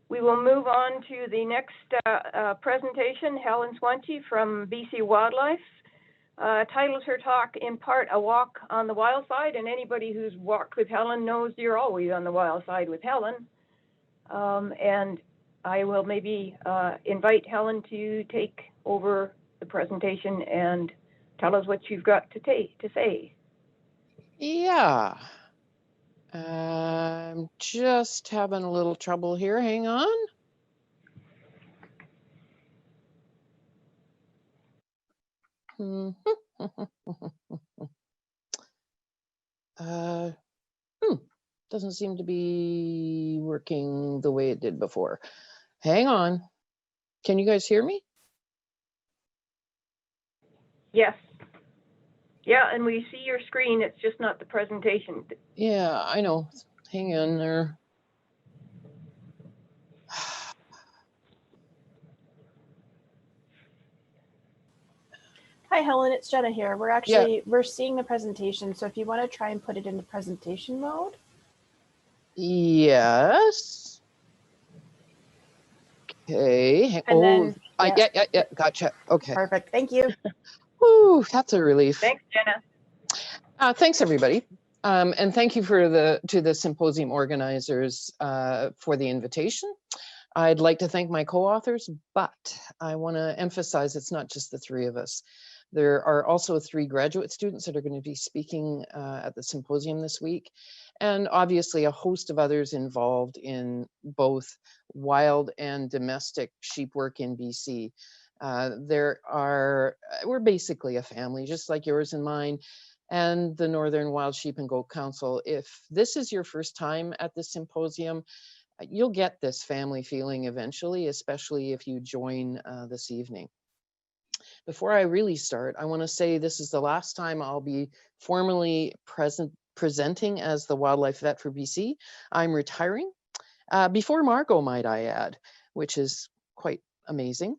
We will move on to the next presentation. Helen Schwantje from BC Wildlife titles her talk in part "A Walk on the Wild Side," and anybody who's walked with Helen knows you're always on the wild side with Helen. And I will maybe invite Helen to take over the presentation and tell us what you've got to say. Yeah. I'm just having a little trouble here. Hang on. Doesn't seem to be working the way it did before. Hang on. Can you guys hear me? Yes. Yeah, and we see your screen. It's just not the presentation. Yeah, I know. Hang in there. Hi, Helen, it's Jenna here. We're seeing the presentation, so if you want to try and put it into presentation mode. Yes. Okay. Yeah, gotcha. Okay. Perfect. Thank you. Whew, that's a relief. Thanks, Jenna. Thanks, everybody. And thank you to the symposium organizers for the invitation. I'd like to thank my co-authors, but I want to emphasize it's not just the three of us. There are also 3 graduate students that are going to be speaking at the symposium this week, and obviously a host of others involved in both wild and domestic sheep work in BC. We're basically a family, just like yours and mine, and the Northern Wild Sheep and Goat Council. If this is your first time at the symposium, you'll get this family feeling eventually, especially if you join this evening. Before I really start, I want to say this is the last time I'll be formally presenting as the wildlife vet for BC. I'm retiring before Margot, might I add, which is quite amazing.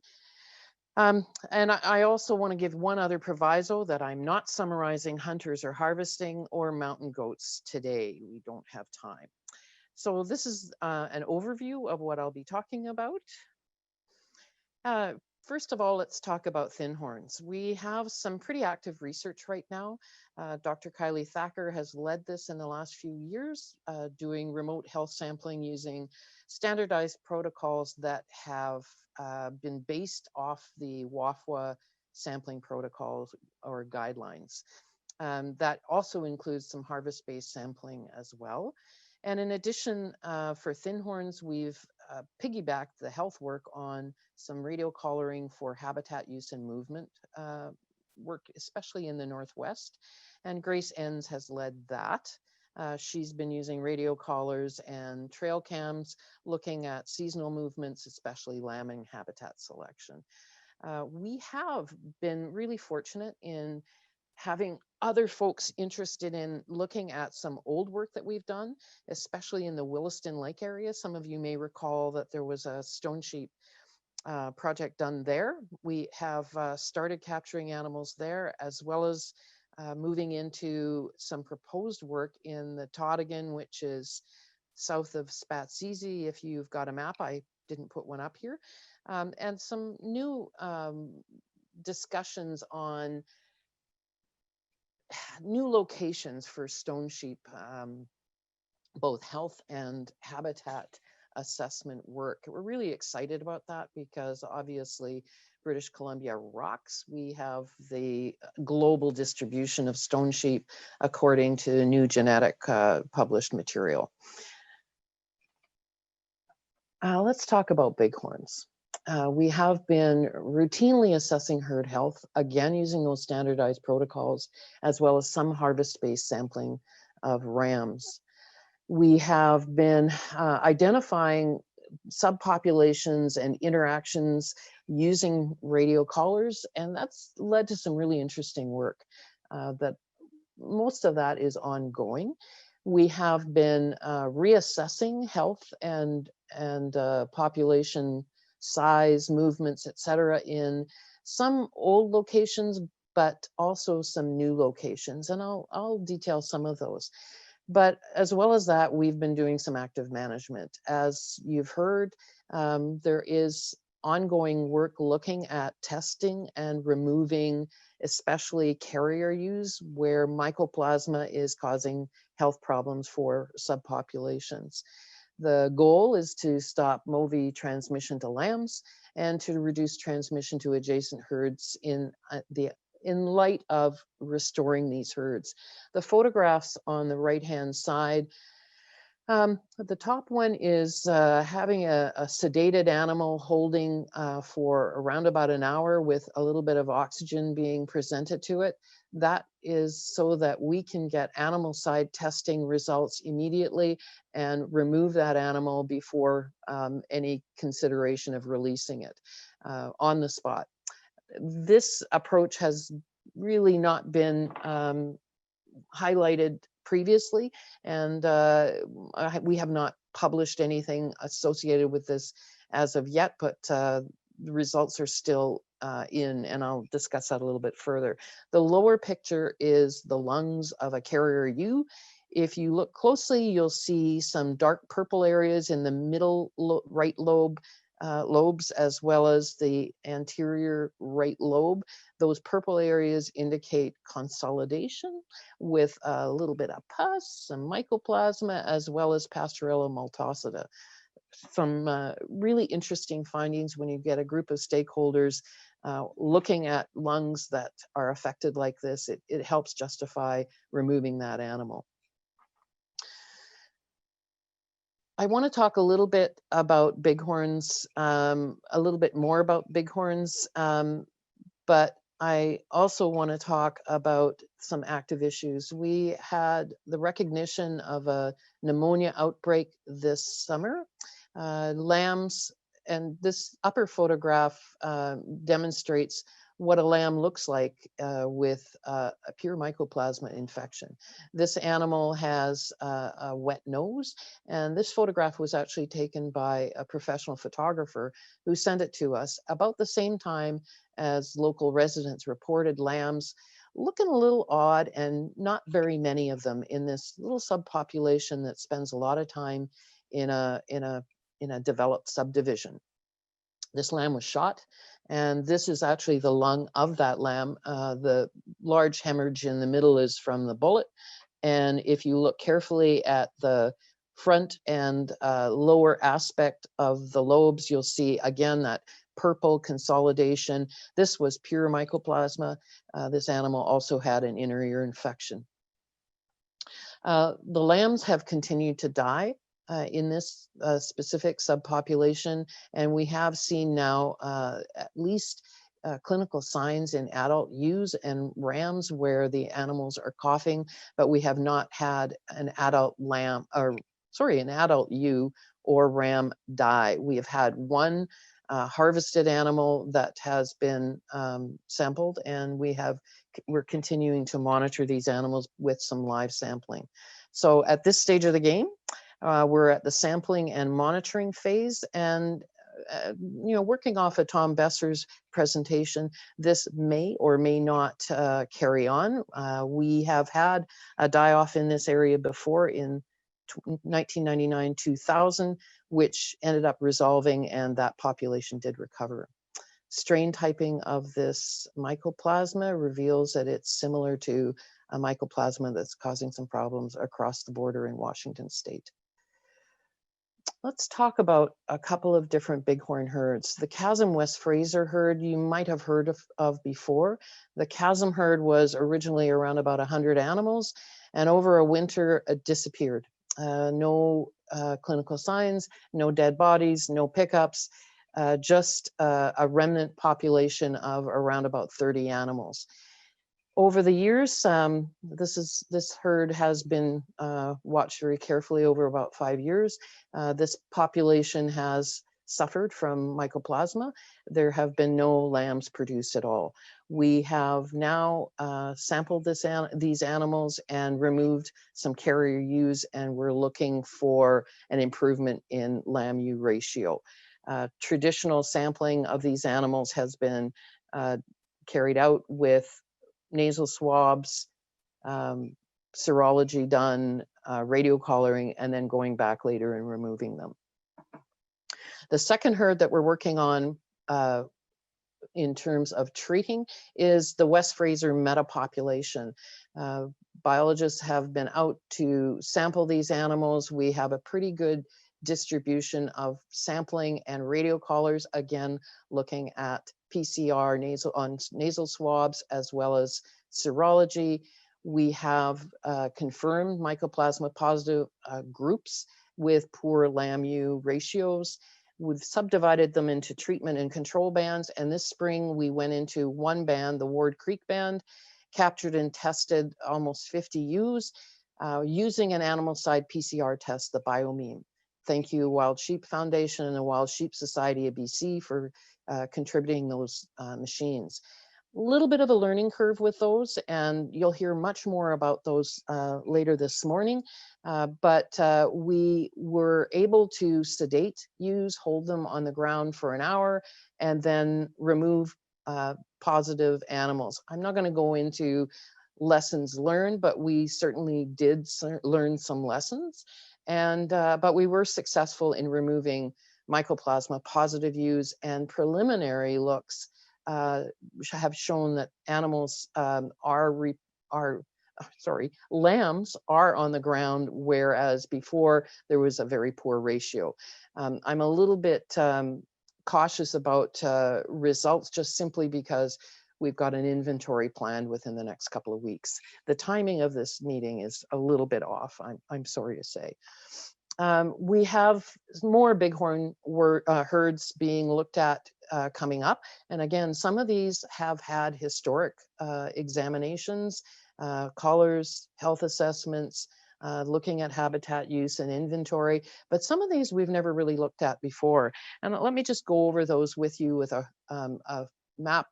And I also want to give one other proviso that I'm not summarizing hunters or harvesting or mountain goats today. We don't have time. So this is an overview of what I'll be talking about. First of all, let's talk about thinhorns. We have some pretty active research right now. Dr. Kylie Thacker has led this in the last few years, doing remote health sampling using standardized protocols that have been based off the WAFWA sampling protocols or guidelines. That also includes some harvest-based sampling as well. And in addition, for thinhorns, we've piggybacked the health work on some radio collaring for habitat use and movement work, especially in the Northwest. And Grace Enns has led that. She's been using radio collars and trail cams, looking at seasonal movements, especially lambing habitat selection. We have been really fortunate in having other folks interested in looking at some old work that we've done, especially in the Williston Lake area. Some of you may recall that there was a stone sheep project done there. We have started capturing animals there, as well as moving into some proposed work in the Tottigan, which is south of Spatsizi. If you've got a map, I didn't put one up here, and some new discussions on new locations for stone sheep, both health and habitat assessment work. We're really excited about that because obviously British Columbia rocks. We have the global distribution of stone sheep according to new genetic published material. Let's talk about bighorns. We have been routinely assessing herd health, again using those standardized protocols, as well as some harvest-based sampling of rams. We have been identifying subpopulations and interactions using radio collars, and that's led to some really interesting work. That most of that is ongoing. We have been reassessing health and population size, movements, etc., in some old locations, but also some new locations, and I'll detail some of those. But as well as that, we've been doing some active management. As you've heard, there is ongoing work looking at testing and removing especially carrier use where mycoplasma is causing health problems for subpopulations. The goal is to stop Movi transmission to lambs and to reduce transmission to adjacent herds in light of restoring these herds. The photographs on the right-hand side, the top one is having a sedated animal holding for around about an hour with a little bit of oxygen being presented to it. That is so that we can get animal side testing results immediately and remove that animal before any consideration of releasing it on the spot. This approach has really not been highlighted previously, and we have not published anything associated with this as of yet, but the results are still in, and I'll discuss that a little bit further. The lower picture is the lungs of a carrier ewe. If you look closely, you'll see some dark purple areas in the middle right lobe, lobes, as well as the anterior right lobe. Those purple areas indicate consolidation with a little bit of pus, some mycoplasma, as well as Pastorella multocida. Some really interesting findings when you get a group of stakeholders looking at lungs that are affected like this. It helps justify removing that animal. I want to talk a little bit about bighorns, a little bit more about bighorns, but I also want to talk about some active issues. We had the recognition of a pneumonia outbreak this summer. Lambs, and this upper photograph demonstrates what a lamb looks like with a pure mycoplasma infection. This animal has a wet nose, and this photograph was actually taken by a professional photographer who sent it to us about the same time as local residents reported lambs looking a little odd, and not very many of them in this little subpopulation that spends a lot of time in a developed subdivision. This lamb was shot, and this is actually the lung of that lamb. The large hemorrhage in the middle is from the bullet. And if you look carefully at the front and lower aspect of the lobes, you'll see again that purple consolidation. This was pure mycoplasma. This animal also had an inner ear infection. The lambs have continued to die in this specific subpopulation, and we have seen now at least clinical signs in adult ewes and rams where the animals are coughing, but we have not had an adult lamb, or sorry, an adult ewe or ram die. We have had one harvested animal that has been sampled, and we're continuing to monitor these animals with some live sampling. So at this stage of the game, we're at the sampling and monitoring phase, and working off of Tom Besser's presentation, this may or may not carry on. We have had a die-off in this area before in 1999-2000, which ended up resolving, and that population did recover. Strain typing of this mycoplasma reveals that it's similar to a mycoplasma that's causing some problems across the border in Washington state. Let's talk about a couple of different bighorn herds. The Chasm West Fraser herd you might have heard of before. The Chasm herd was originally around about 100 animals, and over a winter it disappeared. No clinical signs, no dead bodies, no pickups, just a remnant population of around about 30 animals. Over the years, this herd has been watched very carefully over about 5 years. This population has suffered from mycoplasma. There have been no lambs produced at all. We have now sampled these animals and removed some carrier ewes, and we're looking for an improvement in lamb-ewe ratio. Traditional sampling of these animals has been carried out with nasal swabs, serology done, radio collaring, and then going back later and removing them. The second herd that we're working on in terms of treating is the West Fraser metapopulation. Biologists have been out to sample these animals. We have a pretty good distribution of sampling and radio collars, again, looking at PCR nasal swabs as well as serology. We have confirmed mycoplasma positive groups with poor LAMU ratios. We've subdivided them into treatment and control bands. And this spring we went into one band, the Ward Creek band, captured and tested almost 50 ewes using an animal side PCR test, the BioMeme. Thank you, Wild Sheep Foundation and the Wild Sheep Society of BC for contributing those machines. A little bit of a learning curve with those, and you'll hear much more about those later this morning. But we were able to sedate ewes, hold them on the ground for an hour, and then remove positive animals. I'm not going to go into lessons learned, but we certainly did learn some lessons. And but we were successful in removing mycoplasma positive ewes, and preliminary looks have shown that animals lambs are on the ground, whereas before there was a very poor ratio. I'm a little bit cautious about results, just simply because we've got an inventory planned within the next couple of weeks. The timing of this meeting is a little bit off, I'm sorry to say. We have more bighorn herds being looked at coming up. And again, some of these have had historic examinations, collars, health assessments, looking at habitat use and inventory, but some of these we've never really looked at before. And let me just go over those with you with a map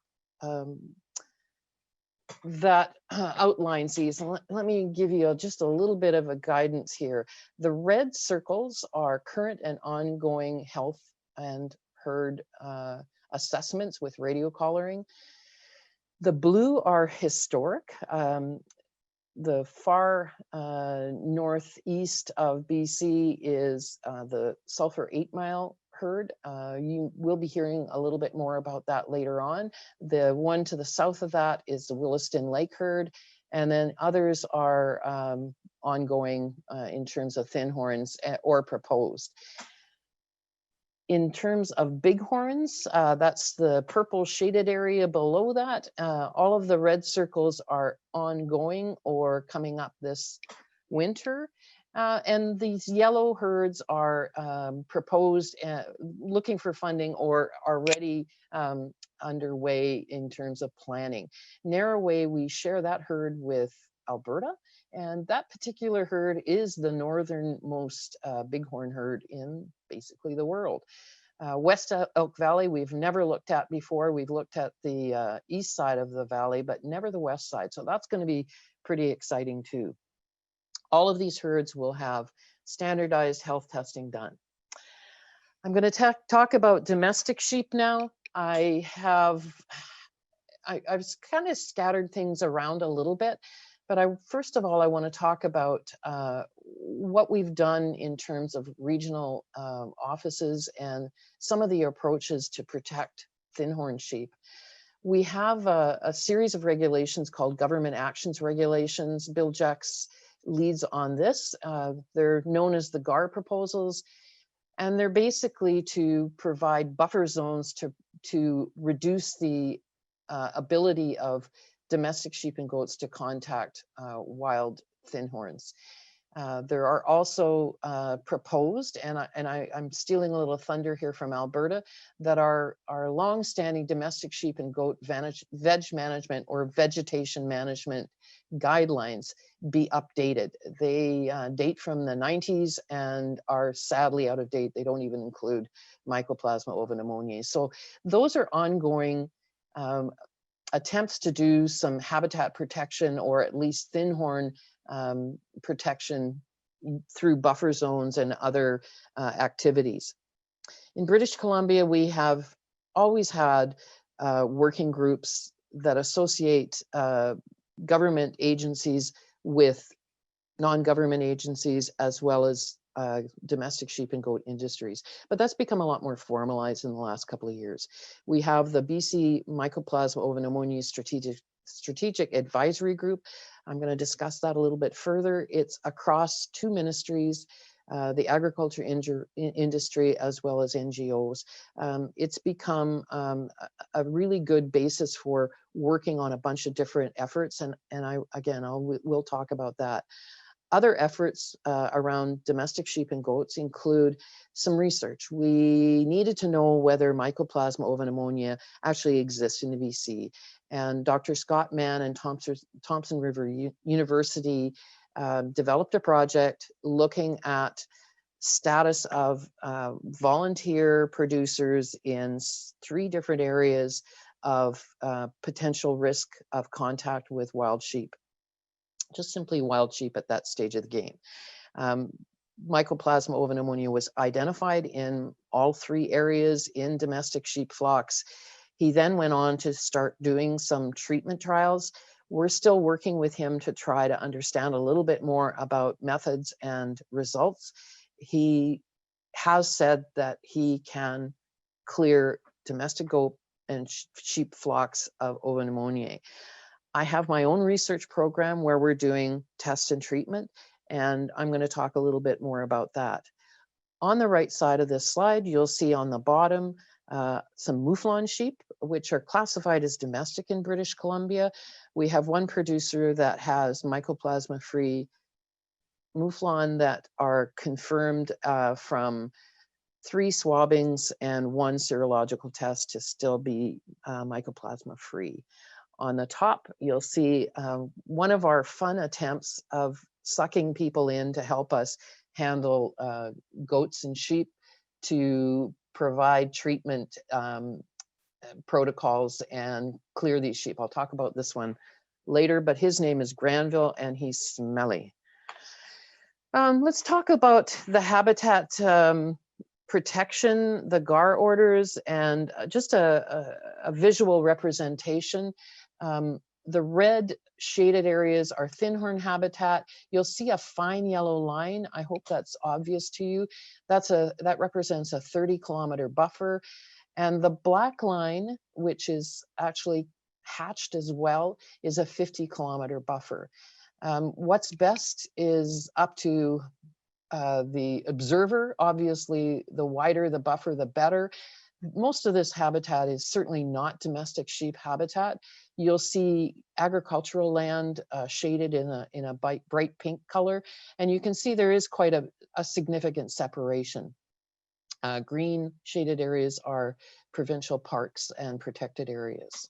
that outlines these. Let me give you just a little bit of a guidance here. The red circles are current and ongoing health and herd assessments with radio collaring. The blue are historic. The far northeast of BC is the Sulphur 8 Mile herd. You will be hearing a little bit more about that later on. The one to the south of that is the Williston Lake herd, and then others are ongoing in terms of thinhorns or proposed. In terms of bighorns, that's the purple shaded area below that. All of the red circles are ongoing or coming up this winter. And these yellow herds are proposed, looking for funding, or already underway in terms of planning. Narroway, we share that herd with Alberta, and that particular herd is the northernmost bighorn herd in basically the world. West Elk Valley, we've never looked at before. We've looked at the east side of the valley, but never the west side. So that's going to be pretty exciting too. All of these herds will have standardized health testing done. I'm going to talk about domestic sheep now. I've kind of scattered things around a little bit, but first of all, I want to talk about what we've done in terms of regional offices and some of the approaches to protect thinhorn sheep. We have a series of regulations called Government Actions Regulations. Bill Jacks leads on this. They're known as the GAR proposals, and they're basically to provide buffer zones to reduce the ability of domestic sheep and goats to contact wild thinhorns. There are also proposed, and I'm stealing a little thunder here from Alberta, that our long-standing domestic sheep and goat veg management or vegetation management guidelines be updated. They date from the 90s and are sadly out of date. They don't even include Mycoplasma ovipneumoniae. So those are ongoing attempts to do some habitat protection, or at least thinhorn protection through buffer zones and other activities. In British Columbia, we have always had working groups that associate government agencies with non-government agencies, as well as domestic sheep and goat industries. But that's become a lot more formalized in the last couple of years. We have the BC Mycoplasma ovipneumonia Strategic Advisory Group. I'm going to discuss that a little bit further. It's across 2 ministries, the agriculture industry, as well as NGOs. It's become a really good basis for working on a bunch of different efforts. And we'll talk about that. Other efforts around domestic sheep and goats include some research. We needed to know whether Mycoplasma ovipneumonia actually exists in the BC. And Dr. Scott Mann and Thompson River University developed a project looking at status of volunteer producers in 3 different areas of potential risk of contact with wild sheep. Just simply wild sheep at that stage of the game. Mycoplasma ovipneumonia was identified in all 3 areas in domestic sheep flocks. He then went on to start doing some treatment trials. We're still working with him to try to understand a little bit more about methods and results. He has said that he can clear domestic goat and sheep flocks of ovipneumonia. I have my own research program where we're doing test and treatment, and I'm going to talk a little bit more about that. On the right side of this slide, you'll see on the bottom some mouflon sheep, which are classified as domestic in British Columbia. We have one producer that has mycoplasma-free mouflon that are confirmed from 3 swabbings and 1 serological test to still be mycoplasma-free. On the top, you'll see one of our fun attempts of sucking people in to help us handle goats and sheep to provide treatment protocols and clear these sheep. I'll talk about this one later, but his name is Granville and he's smelly. Let's talk about the habitat protection, the GAR orders, and just a visual representation. The red shaded areas are Thinhorn Habitat. You'll see a fine yellow line. I hope that's obvious to you. That represents a 30-kilometer buffer. And the black line, which is actually hatched as well, is a 50-kilometer buffer. What's best is up to the observer. Obviously, the wider the buffer, the better. Most of this habitat is certainly not domestic sheep habitat. You'll see agricultural land shaded in a bright pink color, and you can see there is quite a significant separation. Green shaded areas are provincial parks and protected areas.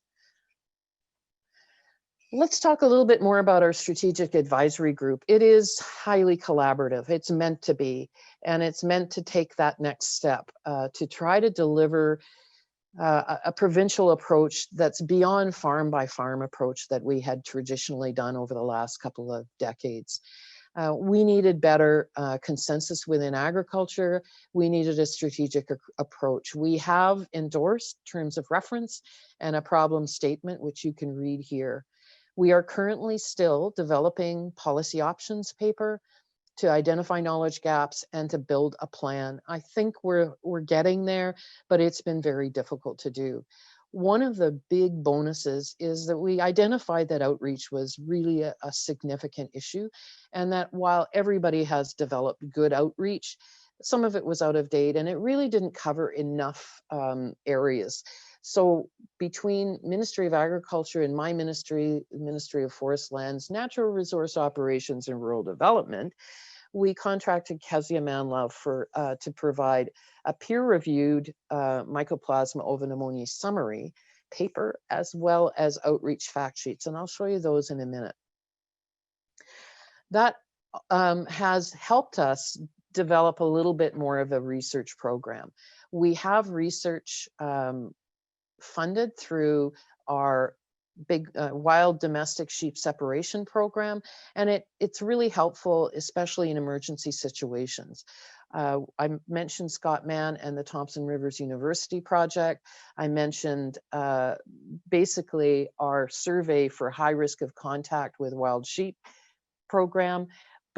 Let's talk a little bit more about our strategic advisory group. It is highly collaborative. It's meant to be, and it's meant to take that next step to try to deliver a provincial approach that's beyond farm by farm approach that we had traditionally done over the last couple of decades. We needed better consensus within agriculture. We needed a strategic approach. We have endorsed terms of reference and a problem statement, which you can read here. We are currently still developing policy options paper to identify knowledge gaps and to build a plan. I think we're getting there, but it's been very difficult to do. One of the big bonuses is that we identified that outreach was really a significant issue, and that while everybody has developed good outreach, some of it was out of date and it really didn't cover enough areas. So between Ministry of Agriculture and my ministry, Ministry of Forest Lands, Natural Resource Operations and Rural Development, we contracted Kezia Manlove to provide a peer-reviewed Mycoplasma ovipneumonia summary paper, as well as outreach fact sheets. And I'll show you those in a minute. That has helped us develop a little bit more of a research program. We have research funded through our big wild domestic sheep separation program, and it's really helpful, especially in emergency situations. I mentioned Scott Mann and the Thompson Rivers University project. I mentioned basically our survey for high risk of contact with wild sheep program,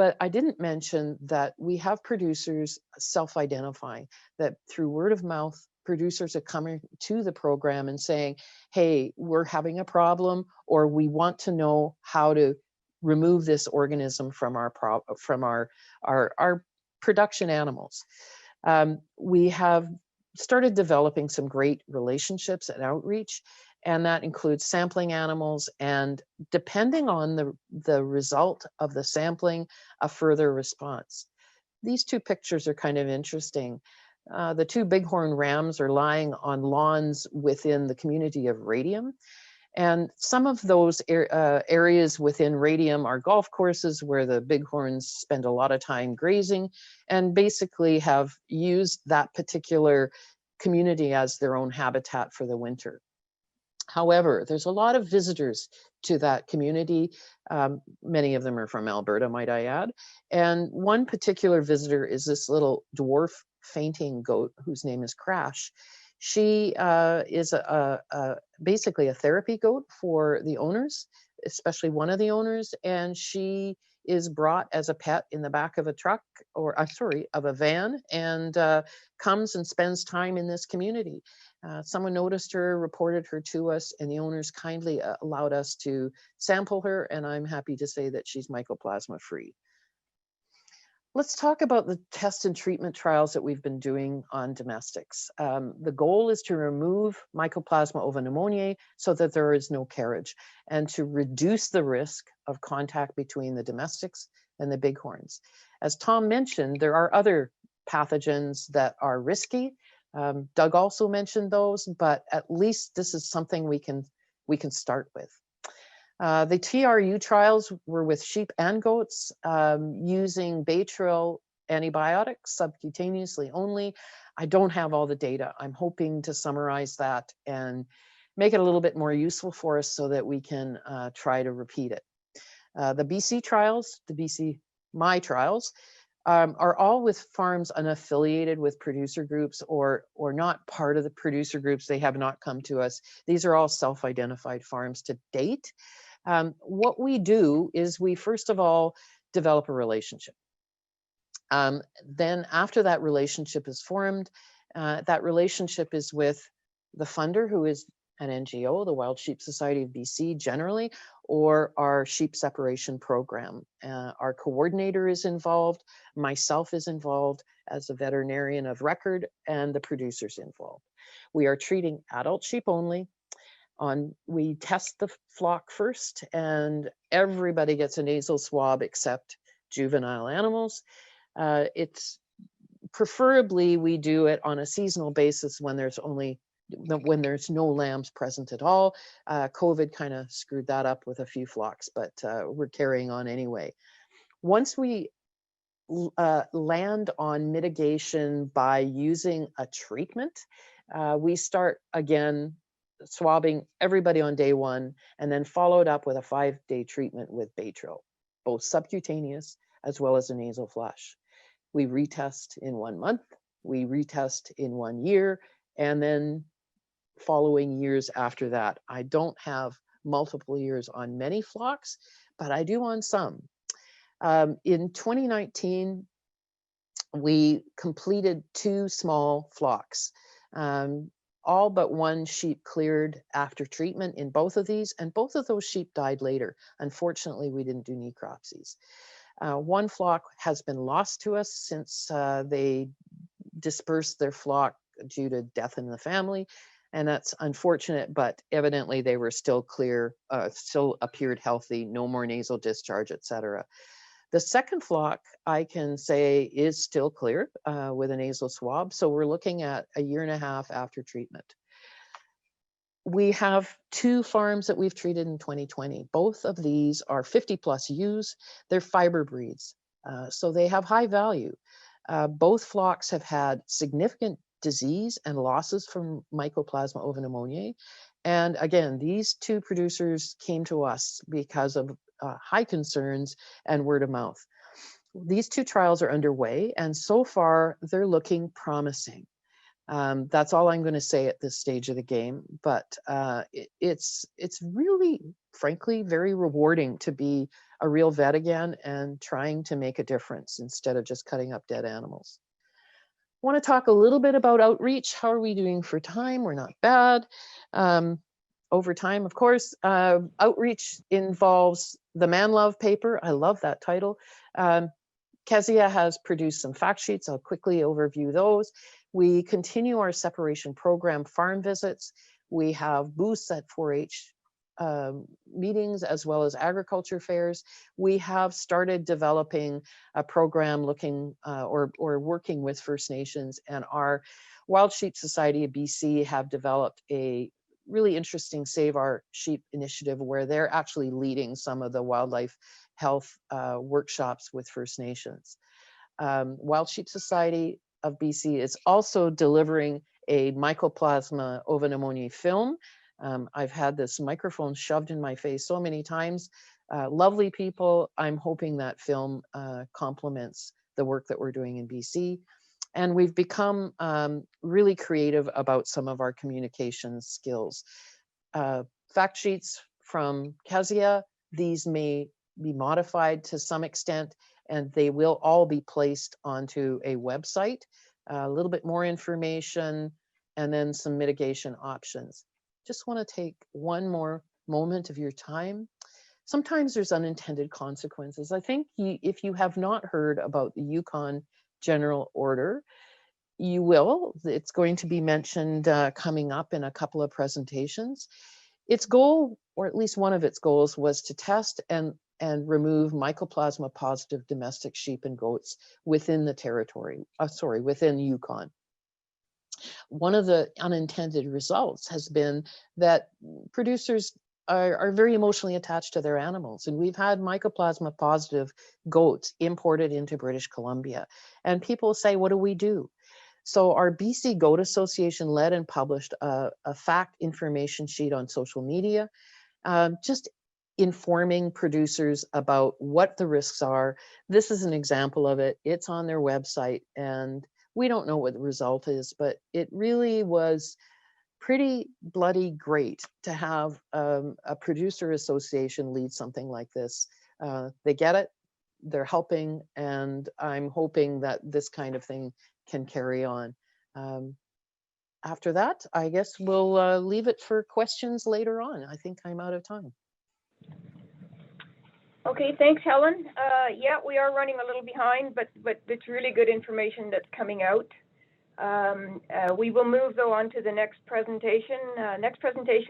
But I didn't mention that we have producers self-identifying, that through word of mouth, producers are coming to the program and saying, hey, we're having a problem, or we want to know how to remove this organism from our production animals. We have started developing some great relationships and outreach, and that includes sampling animals, and depending on the result of the sampling, a further response. These two pictures are kind of interesting. The two bighorn rams are lying on lawns within the community of Radium. And some of those areas within Radium are golf courses where the bighorns spend a lot of time grazing and basically have used that particular community as their own habitat for the winter. However, there's a lot of visitors to that community. Many of them are from Alberta, might I add. And one particular visitor is this little dwarf fainting goat whose name is Crash. She is basically a therapy goat for the owners, especially one of the owners, and she is brought as a pet in the back of a truck, or of a van, and comes and spends time in this community. Someone noticed her, reported her to us, and the owners kindly allowed us to sample her, and I'm happy to say that she's mycoplasma free. Let's talk about the test and treatment trials that we've been doing on domestics. The goal is to remove Mycoplasma ovipneumoniae so that there is no carriage, and to reduce the risk of contact between the domestics and the bighorns. As Tom mentioned, there are other pathogens that are risky. Doug also mentioned those, but at least this is something we can start with. The TRU trials were with sheep and goats using Baytril antibiotics subcutaneously only. I don't have all the data. I'm hoping to summarize that and make it a little bit more useful for us so that we can try to repeat it. The BC trials, my trials, are all with farms unaffiliated with producer groups or not part of the producer groups. They have not come to us. These are all self-identified farms to date. What we do is we first of all develop a relationship. Then after that relationship is formed, that relationship is with the funder, who is an NGO, the Wild Sheep Society of BC generally, or our sheep separation program. Our coordinator is involved, myself is involved as a veterinarian of record, and the producers involved. We are treating adult sheep only. We test the flock first, and everybody gets a nasal swab except juvenile animals. It's preferably we do it on a seasonal basis when there's no lambs present at all. COVID kind of screwed that up with a few flocks, but we're carrying on anyway. Once we land on mitigation by using a treatment, we start again swabbing everybody on day one, and then followed up with a 5-day treatment with Baytril, both subcutaneous as well as a nasal flush. We retest in 1 month, we retest in 1 year, and then following years after that. I don't have multiple years on many flocks, but I do on some. In 2019, we completed 2 small flocks. All but 1 sheep cleared after treatment in both of these, and both of those sheep died later. Unfortunately, we didn't do necropsies. 1 flock has been lost to us since they dispersed their flock due to death in the family, and that's unfortunate, but evidently they were still clear, still appeared healthy, no more nasal discharge, etc. The second flock, I can say, is still clear with a nasal swab. So we're looking at 1.5 years after treatment. We have 2 farms that we've treated in 2020. Both of these are 50+ ewes. They're fiber breeds, so they have high value. Both flocks have had significant disease and losses from Mycoplasma ovipneumoniae. And again, these 2 producers came to us because of high concerns and word of mouth. These 2 trials are underway, and so far they're looking promising. That's all I'm going to say at this stage of the game. But it's really, frankly, very rewarding to be a real vet again and trying to make a difference instead of just cutting up dead animals. I want to talk a little bit about outreach. How are we doing for time? We're not bad. Over time, of course, outreach involves the Man Love paper. I love that title. Kezia has produced some fact sheets. I'll quickly overview those. We continue our separation program farm visits. We have booths at 4-H meetings as well as agriculture fairs. We have started developing a program looking or working with First Nations, and our Wild Sheep Society of BC have developed a really interesting Save Our Sheep initiative where they're actually leading some of the wildlife health workshops with First Nations. Wild Sheep Society of BC is also delivering a Mycoplasma ovipneumonia film. I've had this microphone shoved in my face so many times. Lovely people. I'm hoping that film complements the work that we're doing in BC. And we've become really creative about some of our communication skills. Fact sheets from Kezia, these may be modified to some extent, and they will all be placed onto a website, a little bit more information, and then some mitigation options. Just want to take one more moment of your time. Sometimes there's unintended consequences. I think if you have not heard about the Yukon General Order, you will. It's going to be mentioned coming up in a couple of presentations. Its goal, or at least one of its goals, was to test and remove mycoplasma positive domestic sheep and goats within the territory, within Yukon. One of the unintended results has been that producers are very emotionally attached to their animals. And we've had mycoplasma positive goats imported into British Columbia. And people say, what do we do? So our BC Goat Association led and published a fact information sheet on social media, just informing producers about what the risks are. This is an example of it. It's on their website, and we don't know what the result is, but it really was pretty bloody great to have a producer association lead something like this. They get it, they're helping, and I'm hoping that this kind of thing can carry on. After that, I guess we'll leave it for questions later on. I think I'm out of time. Okay, thanks, Helen. Yeah, we are running a little behind, but it's really good information that's coming out. We will move, though, on to the next presentation. Next presentation